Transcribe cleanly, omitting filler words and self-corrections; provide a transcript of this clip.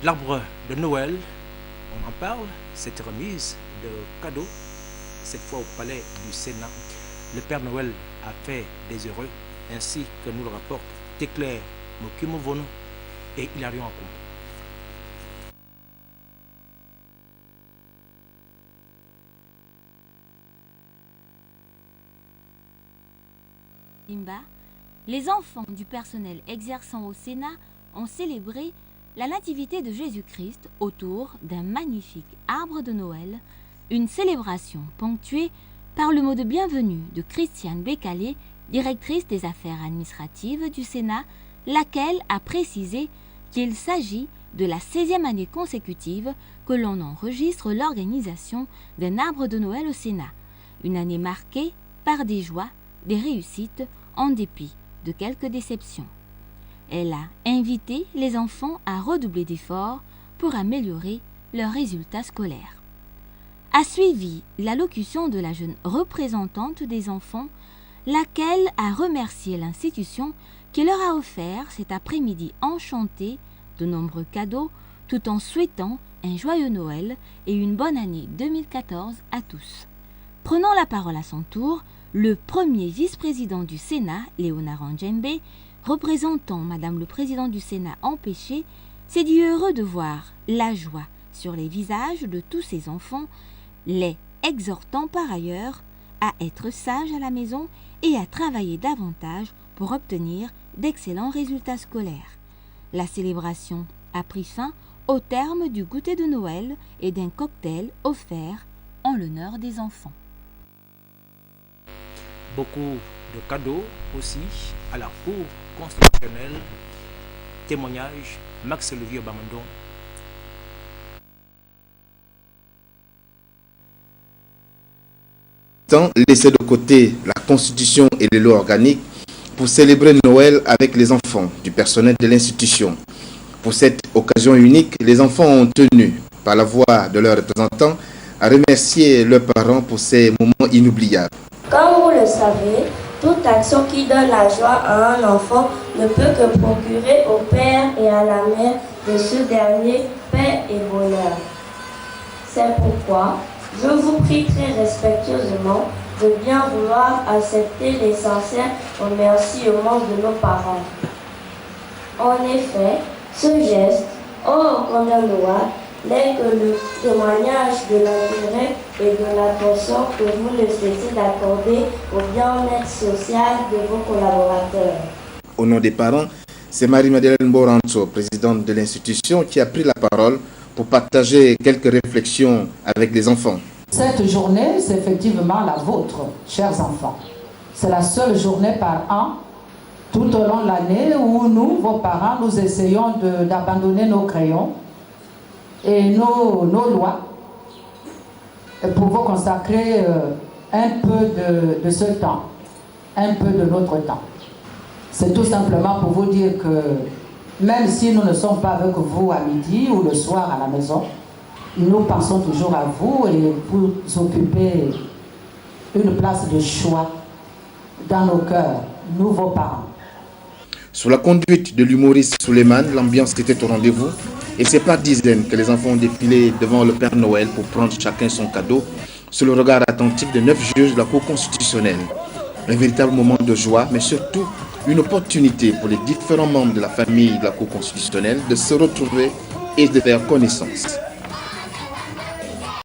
L'arbre de Noël, on en parle, cette remise de cadeaux, cette fois au palais du Sénat. Le Père Noël a fait des heureux, ainsi que nous le rapporte Teclair Mokumovono et Hilarion Akoum. Les enfants du personnel exerçant au Sénat ont célébré la nativité de Jésus-Christ autour d'un magnifique arbre de Noël, une célébration ponctuée par le mot de bienvenue de Christiane Bécalé, directrice des affaires administratives du Sénat, laquelle a précisé qu'il s'agit de la 16e année consécutive que l'on enregistre l'organisation d'un arbre de Noël au Sénat, une année marquée par des joies, des réussites, en dépit de quelques déceptions. Elle a invité les enfants à redoubler d'efforts pour améliorer leurs résultats scolaires. A suivi l'allocution de la jeune représentante des enfants, laquelle a remercié l'institution qui leur a offert cet après-midi enchanté de nombreux cadeaux, tout en souhaitant un joyeux Noël et une bonne année 2014 à tous. Prenant la parole à son tour, le premier vice-président du Sénat, Léonard Ndjembe, représentant Madame le Président du Sénat empêché, s'est dit heureux de voir la joie sur les visages de tous ses enfants, les exhortant par ailleurs à être sages à la maison et à travailler davantage pour obtenir d'excellents résultats scolaires. La célébration a pris fin au terme du goûter de Noël et d'un cocktail offert en l'honneur des enfants. Beaucoup de cadeaux aussi à la Cour constitutionnelle. Témoignage, Max Olivier Bamandon. Laisser de côté la Constitution et les lois organiques pour célébrer Noël avec les enfants du personnel de l'institution. Pour cette occasion unique, les enfants ont tenu, par la voix de leurs représentants, à remercier leurs parents pour ces moments inoubliables. Comme vous le savez, toute action qui donne la joie à un enfant ne peut que procurer au père et à la mère de ce dernier paix et bonheur. C'est pourquoi je vous prie très respectueusement de bien vouloir accepter les sincères remerciements de nos parents. En effet, ce geste, ô combien de lois, n'est que le témoignage de l'intérêt et de l'attention que vous ne cessez d'accorder au bien-être social de vos collaborateurs. Au nom des parents, c'est Marie-Madeleine Boranzo, présidente de l'institution, qui a pris la parole pour partager quelques réflexions avec les enfants. Cette journée, c'est effectivement la vôtre, chers enfants. C'est la seule journée par an, tout au long de l'année, où nous, vos parents, nous essayons d'abandonner nos crayons et nos lois pour vous consacrer un peu de ce temps, un peu de notre temps. C'est tout simplement pour vous dire que même si nous ne sommes pas avec vous à midi ou le soir à la maison, nous pensons toujours à vous et vous occupez une place de choix dans nos cœurs, nous vos parents. Sous la conduite de l'humoriste Suleiman, l'ambiance était au rendez-vous et c'est par dizaines que les enfants ont défilé devant le Père Noël pour prendre chacun son cadeau sous le regard attentif de 9 juges de la Cour constitutionnelle. Un véritable moment de joie, mais surtout une opportunité pour les différents membres de la famille de la Cour constitutionnelle de se retrouver et de faire connaissance.